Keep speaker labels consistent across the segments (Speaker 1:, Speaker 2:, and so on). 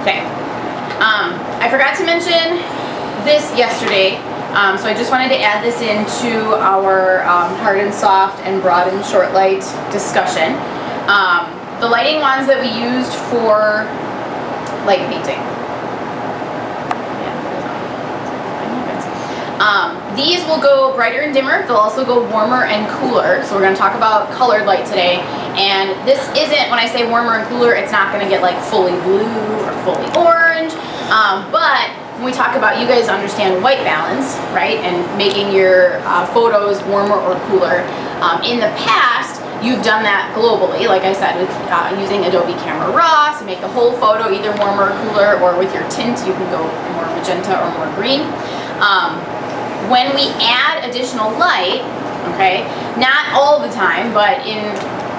Speaker 1: Okay. I forgot to mention this yesterday, so I just wanted to add this into our hard and soft and broad and short light discussion. The lighting wands that we used for light painting. These will go brighter and dimmer. They'll also go warmer and cooler. So we're going to talk about colored light today. And this isn't, when I say warmer and cooler, it's not going to get like fully blue or fully orange. But when we talk about, you guys understand white balance, right? And making your photos warmer or cooler. In the past, you've done that globally, like I said, with using Adobe Camera Raw to make the whole photo either warmer or cooler, or with your tint, you can go more magenta or more green. When we add additional light, okay, not all the time, but in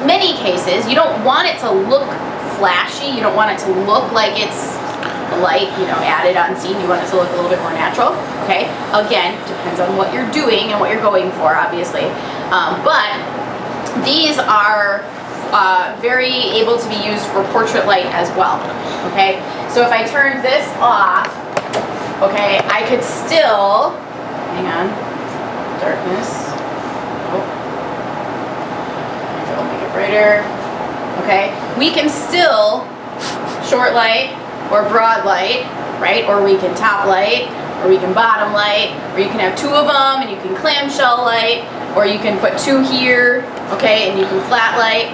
Speaker 1: many cases, you don't want it to look flashy. You don't want it to look like it's light, added on scene. You want it to look a little bit more natural, okay? Again, depends on what you're doing and what you're going for, obviously. But these are very able to be used for portrait light as well, okay? So if I turn this off, okay, I could still, hang on, darkness, I'll make it brighter, okay, we can still short light or broad light, right, or we can top light, or we can bottom light, or you can have two of them and you can clamshell light, or you can put two here, okay, and you can flat light.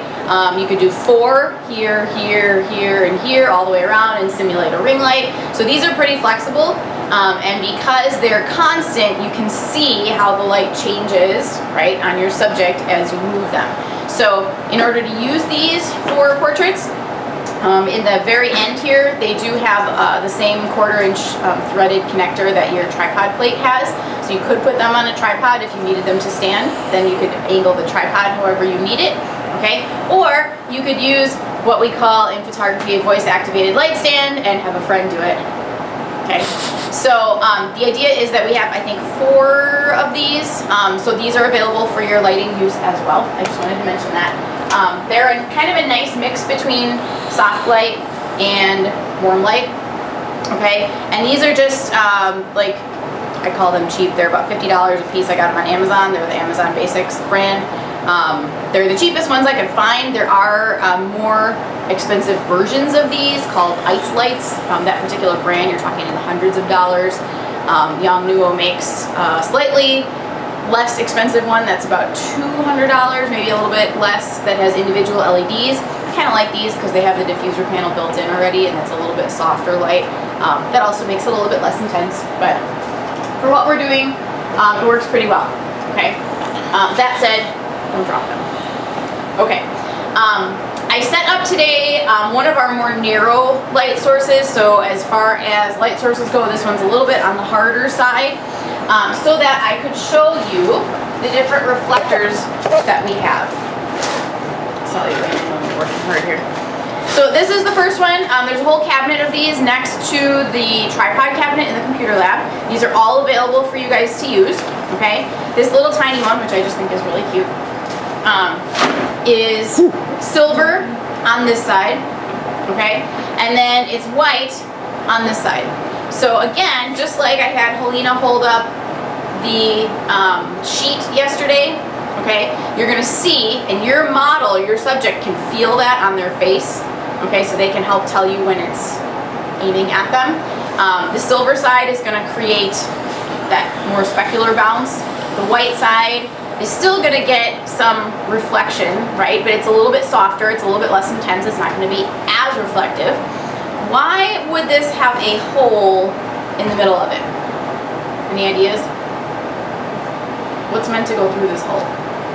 Speaker 1: You could do 4 here, here, here, and here, all the way around, and simulate a ring light. So these are pretty flexible, and because they're constant, you can see how the light changes, right, on your subject as you move them. So in order to use these for portraits, in the very end here, they do have the same 1/4 inch threaded connector that your tripod plate has. So you could put them on a tripod if you needed them to stand. Then you could angle the tripod however you need it. Okay, or you could use what we call in photography a voice activated light stand and have a friend do it. Okay, so the idea is that we have, I think, 4 of these. So these are available for your lighting use as well. I just wanted to mention that. They're kind of a nice mix between soft light and warm light. Okay, and these are just like, I call them cheap. They're about $50 a piece. I got them on Amazon. They're the Amazon Basics brand. They're the cheapest ones I could find. There are more expensive versions of these called ice lights. That particular brand, you're talking in the hundreds of dollars. Yongnuo makes slightly less expensive one that's about $200, maybe a little bit less, that has individual LEDs. I kind of like these because they have the diffuser panel built in already, and it's a little bit softer light. That also makes it a little bit less intense, but for what we're doing, it works pretty well. Okay. That said, don't drop them. Okay. I set up today one of our more narrow light sources. So as far as light sources go, this one's a little bit on the harder side, so that I could show you the different reflectors that we have. Sorry, I'm working hard here. So this is the first one. There's a whole cabinet of these next to the tripod cabinet in the computer lab. These are all available for you guys to use. Okay. This little tiny one, which I just think is really cute, is silver on this side, okay, and then it's white on this side. So again, just like I had Helena hold up the sheet yesterday, okay, you're going to see, and your model, your subject can feel that on their face, okay, so they can help tell you when it's aiming at them. The silver side is going to create that more specular bounce. The white side is still going to get some reflection, right? But it's a little bit softer, it's a little bit less intense, it's not going to be as reflective. Why would this have a hole in the middle of it? Any ideas? What's meant to go through this hole?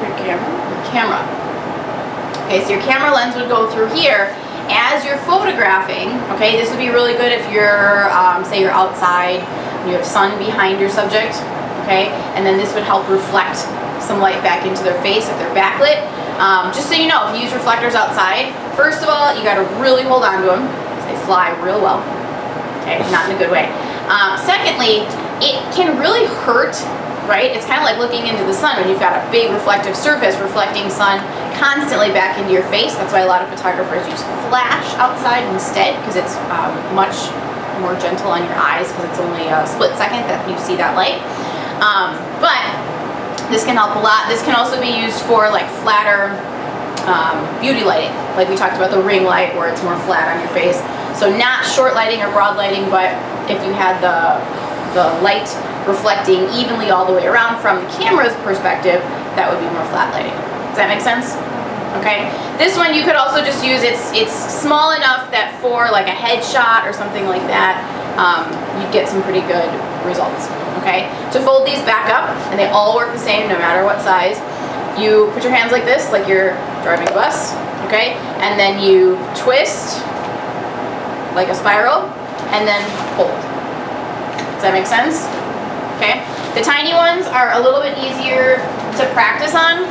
Speaker 2: Your camera?
Speaker 1: Your camera. Okay, so your camera lens would go through here. As you're photographing, okay, this would be really good if you're, say you're outside, and you have sun behind your subject, okay, and then this would help reflect some light back into their face if they're backlit. Just so you know, if you use reflectors outside, first of all, you got to really hold on to them because they fly real well. Okay, not in a good way. Secondly, it can really hurt, right? It's kind of like looking into the sun when you've got a big reflective surface reflecting sun. constantly back into your face. That's why a lot of photographers use flash outside instead, because it's much more gentle on your eyes, because it's only a split second that you see that light. But this can help a lot. This can also be used for like flatter beauty lighting, like we talked about the ring light where it's more flat on your face. So not short lighting or broad lighting, but if you had the light reflecting evenly all the way around from the camera's perspective, that would be more flat lighting. Does that make sense? Okay. This one you could also just use, it's small enough that for like a headshot or something like that, you'd get some pretty good results. Okay. To fold these back up, and they all work the same no matter what size, you put your hands like this, like you're driving a bus, okay? And then you twist like a spiral, and then fold. Does that make sense? Okay. The tiny ones are a little bit easier to practice on.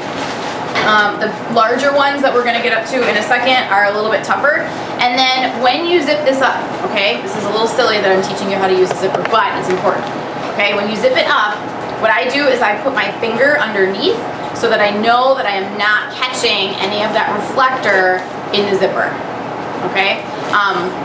Speaker 1: The larger ones that we're going to get up to in a second are a little bit tougher. And then when you zip this up, okay, this is a little silly that I'm teaching you how to use a zipper, but it's important. Okay, when you zip it up, what I do is I put my finger underneath so that I know that I am not catching any of that reflector in the zipper. Okay?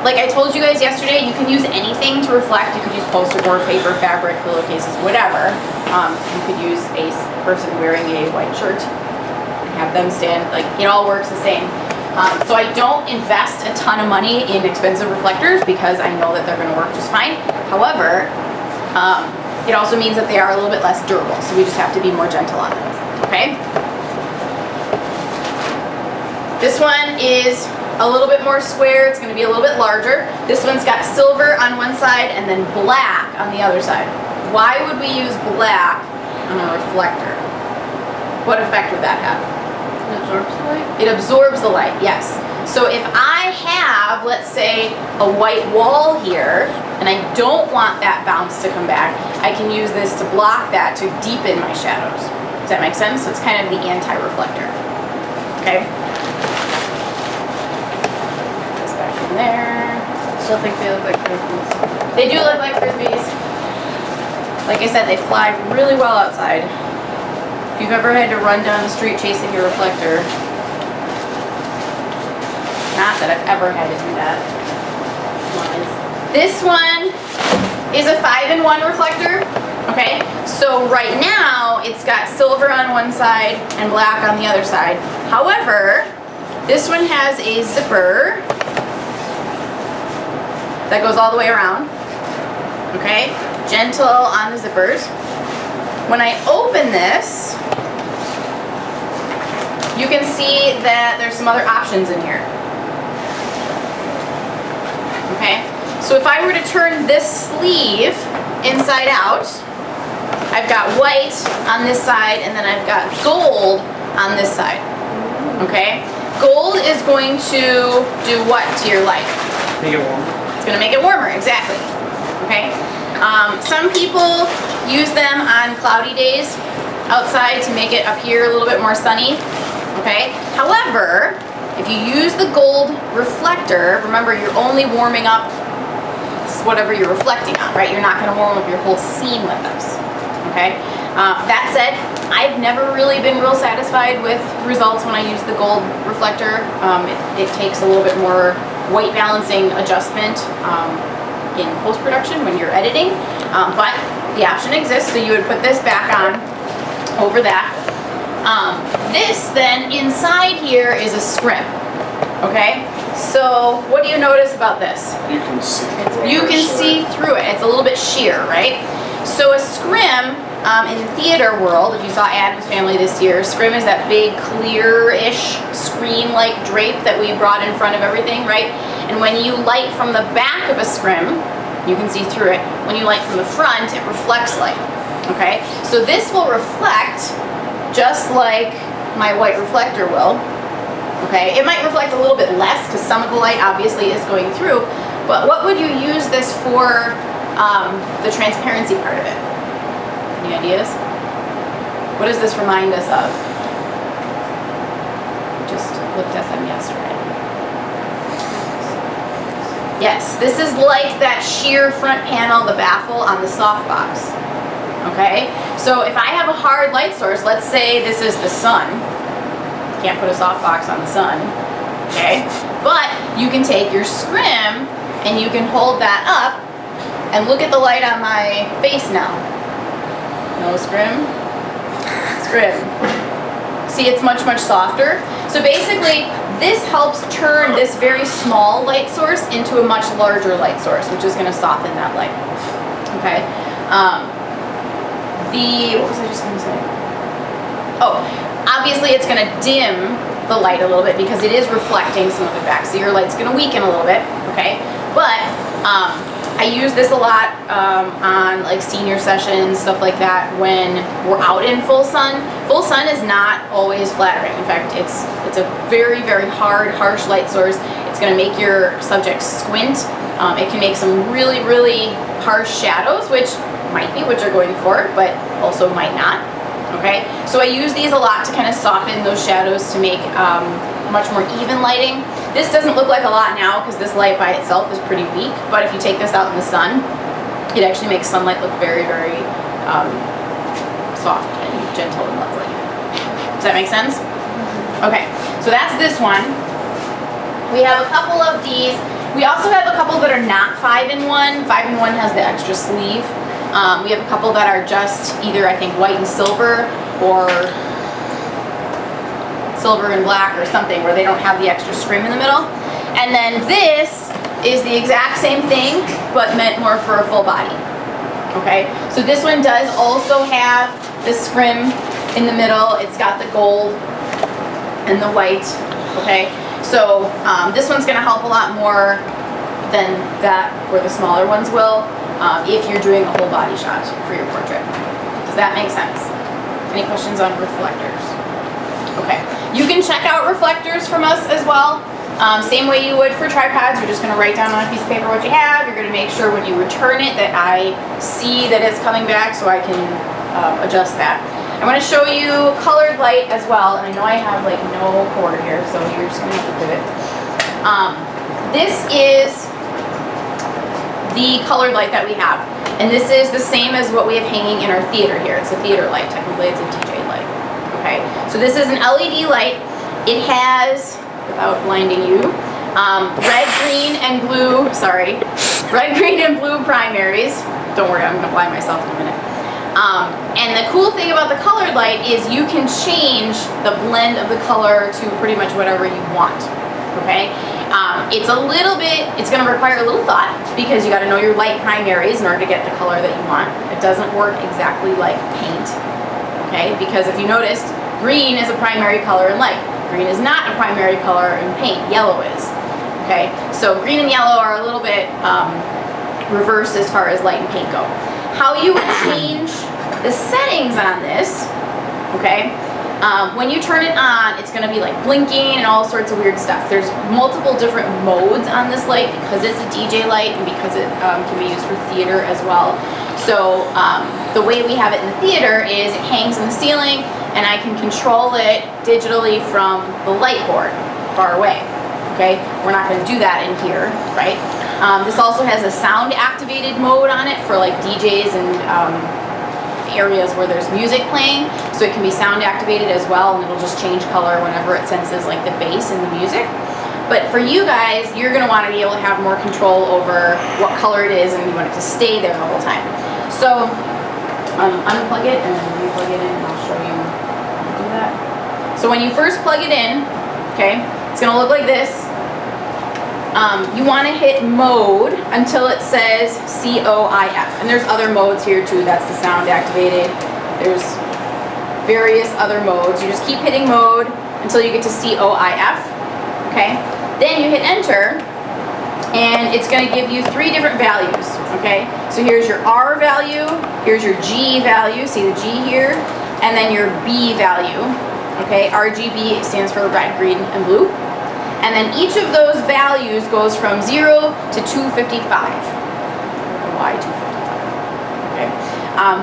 Speaker 1: Like I told you guys yesterday, you can use anything to reflect. You could use poster board, paper, fabric, pillowcases, whatever. You could use a person wearing a white shirt and have them stand, like it all works the same. So I don't invest a ton of money in expensive reflectors because I know that they're going to work just fine. However, it also means that they are a little bit less durable, so we just have to be more gentle on them. Okay? This one is a little bit more square. It's going to be a little bit larger. This one's got silver on one side and then black on the other side. Why would we use black on a reflector? What effect would that have?
Speaker 2: It absorbs the light?
Speaker 1: It absorbs the light, yes. So if I have, let's say, a white wall here, and I don't want that bounce to come back, I can use this to block that to deepen my shadows. Does that make sense? So it's kind of the anti-reflector. Okay? This back in there.
Speaker 2: Still think they look like frisbees.
Speaker 1: They do look like frisbees. Like I said, they fly really well outside. If you've ever had to run down the street chasing your reflector, not that I've ever had to do that. This one is a 5-in-1 reflector. Okay, so right now it's got silver on one side and black on the other side. However, this one has a zipper that goes all the way around. Okay, gentle on the zippers. When I open this, you can see that there's some other options in here. Okay, so if I were to turn this sleeve inside out, I've got white on this side and then I've got gold on this side. Okay, gold is going to do what to your light?
Speaker 3: Make it warm.
Speaker 1: It's going to make it warmer, exactly. Okay, some people use them on cloudy days outside to make it appear a little bit more sunny. Okay, however, if you use the gold reflector, remember you're only warming up whatever you're reflecting on, right? You're not going to warm up your whole scene with this. Okay. That said, I've never really been real satisfied with results when I use the gold reflector. It takes a little bit more white balancing adjustment in post-production when you're editing, but the option exists, so you would put this back on over that. This then inside here is a scrim. Okay, so what do you notice about this?
Speaker 3: You can see.
Speaker 1: You can see through it. It's a little bit sheer, right? So a scrim in the theater world, if you saw Addams Family this year, scrim is that big clear-ish screen-like drape that we brought in front of everything, right? And when you light from the back of a scrim, you can see through it. When you light from the front, it reflects light. Okay, so this will reflect just like my white reflector will. Okay, it might reflect a little bit less because some of the light obviously is going through, but what would you use this for the transparency part of it? Any ideas? What does this remind us of? We just looked at them yesterday. Yes, this is like that sheer front panel, the baffle on the softbox. Okay, so if I have a hard light source, let's say this is the sun, can't put a softbox on the sun, okay? But you can take your scrim and you can hold that up and look at the light on my face now. No scrim? Scrim. See, it's much, much softer. So basically, this helps turn this very small light source into a much larger light source, which is gonna soften that light, okay? What was I just gonna say? Oh, obviously it's gonna dim the light a little bit because it is reflecting some of it back. So your light's gonna weaken a little bit, okay? But I use this a lot on like senior sessions, stuff like that, when we're out in full sun. Full sun is not always flattering. In fact, it's a very, very hard, harsh light source. It's gonna make your subject squint. It can make some really, really harsh shadows, which might be what you're going for, but also might not, okay? So I use these a lot to kind of soften those shadows to make much more even lighting. This doesn't look like a lot now because this light by itself is pretty weak, but if you take this out in the sun, it actually makes sunlight look very, very soft and gentle and lovely. Does that make sense? Okay, so that's this one. We have a couple of these. We also have a couple that are not 5-in-1. 5-in-1 has the extra sleeve. We have a couple that are just either, I think, white and silver or silver and black or something, where they don't have the extra scrim in the middle. And then this is the exact same thing, but meant more for a full body. Okay, so this one does also have the scrim in the middle. It's got the gold and the white. Okay, so this one's going to help a lot more than that, where the smaller ones will, if you're doing a whole body shot for your portrait. Does that make sense? Any questions on reflectors? Okay, you can check out reflectors from us as well. Same way you would for tripods. You're just going to write down on a piece of paper what you have. You're going to make sure when you return it that I see that it's coming back so I can adjust that. I want to show you colored light as well, and I know I have like no cord here, so you're just going to have to pivot. This is the colored light that we have, and this is the same as what we have hanging in our theater here. It's a theater light. Technically, it's a DJ light. Okay, so this is an LED light. It has, without blinding you, red, green, and blue, red, green, and blue primaries. Don't worry, I'm going to blind myself in a minute. And the cool thing about the colored light is you can change the blend of the color to pretty much whatever you want, okay? It's going to require a little thought because you got to know your light primaries in order to get the color that you want. It doesn't work exactly like paint, okay? Because if you noticed, green is a primary color in light. Green is not a primary color in paint. Yellow is, okay? So green and yellow are a little bit reversed as far as light and paint go. How you would change the settings on this, okay? When you turn it on, it's going to be like blinking and all sorts of weird stuff. There's multiple different modes on this light because it's a DJ light and because it can be used for theater as well. So the way we have it in the theater is it hangs in the ceiling and I can control it digitally from the light board far away, okay? We're not going to do that in here, right? This also has a sound activated mode on it for like DJs and areas where there's music playing, so it can be sound activated as well, and it'll just change color whenever it senses like the bass in the music. But for you guys, you're going to want to be able to have more control over what color it is, and you want it to stay there the whole time. So unplug it and then re-plug it in, and I'll show you how to do that. So when you first plug it in, okay, it's going to look like this. You want to hit mode until it says COIF, and there's other modes here too. That's the sound activated. There's various other modes. You just keep hitting mode until you get to COIF, okay? Then you hit enter, and it's going to give you 3 different values, okay? So here's your R value, here's your G value, see the G here, and then your B value, okay? RGB stands for red, green, and blue. And then each of those values goes from 0 to 255. Why 255? Okay.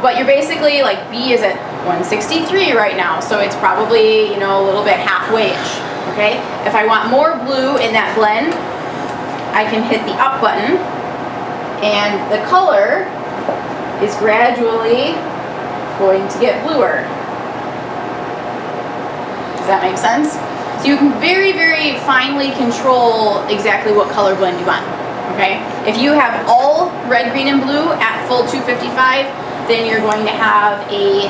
Speaker 1: But you're basically like B is at 163 right now, so it's probably, you know, a little bit halfway-ish. Okay. If I want more blue in that blend, I can hit the up button, and the color is gradually going to get bluer. Does that make sense? So you can very, very finely control exactly what color blend you want, okay? If you have all red, green, and blue at full 255, then you're going to have a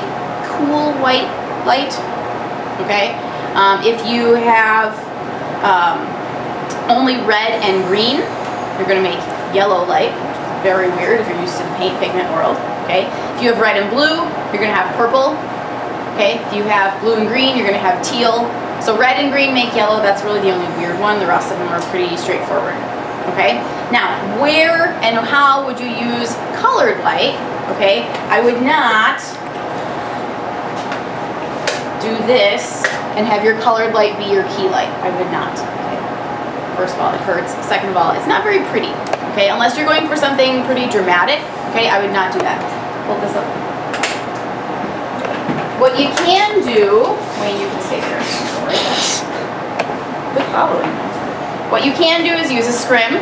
Speaker 1: cool white light, okay? If you have only red and green, you're gonna make yellow light, which is very weird if you're used to the paint pigment world, okay? If you have red and blue, you're gonna have purple, okay? If you have blue and green, you're gonna have teal. So red and green make yellow, that's really the only weird one. The rest of them are pretty straightforward, okay? Now, where and how would you use colored light, okay? I would not do this and have your colored light be your key light. I would not, okay? First of all, it hurts. Second of all, it's not very pretty, okay? Unless you're going for something pretty dramatic, okay? I would not do that. Hold this up. What you can do, Wayne, you can stay there. Good following. What you can do is use a scrim.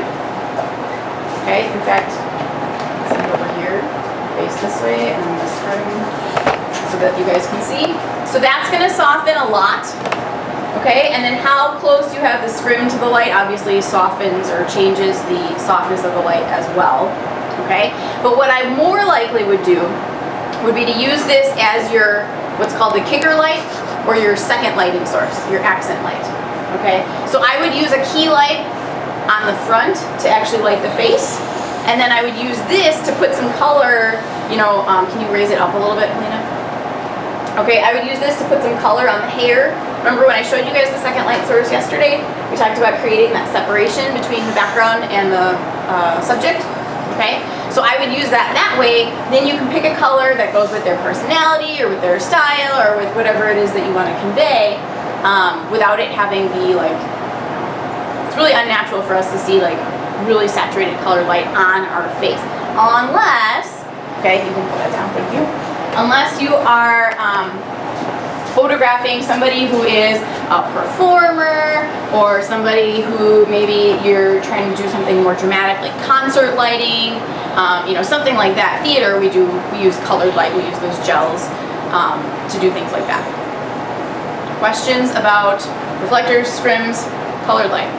Speaker 1: Okay, in fact, send it over here, face this way, and then the scrim so that you guys can see. So that's gonna soften a lot. Okay, and then how close you have the scrim to the light obviously softens or changes the softness of the light as well. Okay, but what I more likely would do would be to use this as your what's called the kicker light or your second lighting source, your accent light, okay? So I would use a key light on the front to actually light the face, and then I would use this to put some color, you know, can you raise it up a little bit, Lena? Okay, I would use this to put some color on the hair. Remember when I showed you guys the second light source yesterday? We talked about creating that separation between the background and the subject, okay? So I would use that way, then you can pick a color that goes with their personality or with their style or with whatever it is that you want to convey without it having be like, it's really unnatural for us to see like really saturated colored light on our face. Unless, okay, you can put that down, thank you. Unless you are photographing somebody who is a performer or somebody who maybe you're trying to do something more dramatic like concert lighting, you know, something like that. Theater, we use colored light, we use those gels to do things like that. Questions about reflectors, scrims, colored light?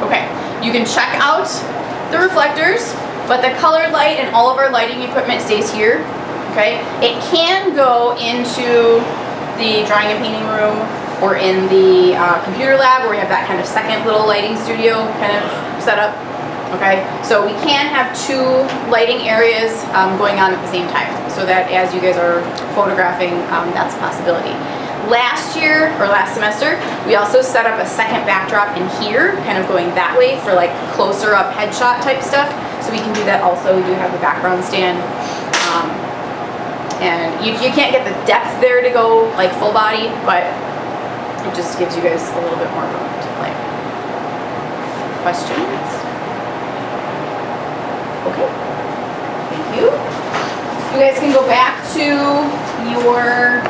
Speaker 1: Okay, you can check out the reflectors, but the colored light and all of our lighting equipment stays here. Okay, it can go into the drawing and painting room or in the computer lab where we have that kind of second little lighting studio kind of setup. Okay, so we can have two lighting areas going on at the same time so that as you guys are photographing, that's a possibility. Last year, or last semester, we also set up a second backdrop in here, kind of going that way for like closer up headshot type stuff. So we can do that also. We do have the background stand. And you can't get the depth there to go like full body, but it just gives you guys a little bit more room to play. Questions? Okay, thank you. You guys can go back to your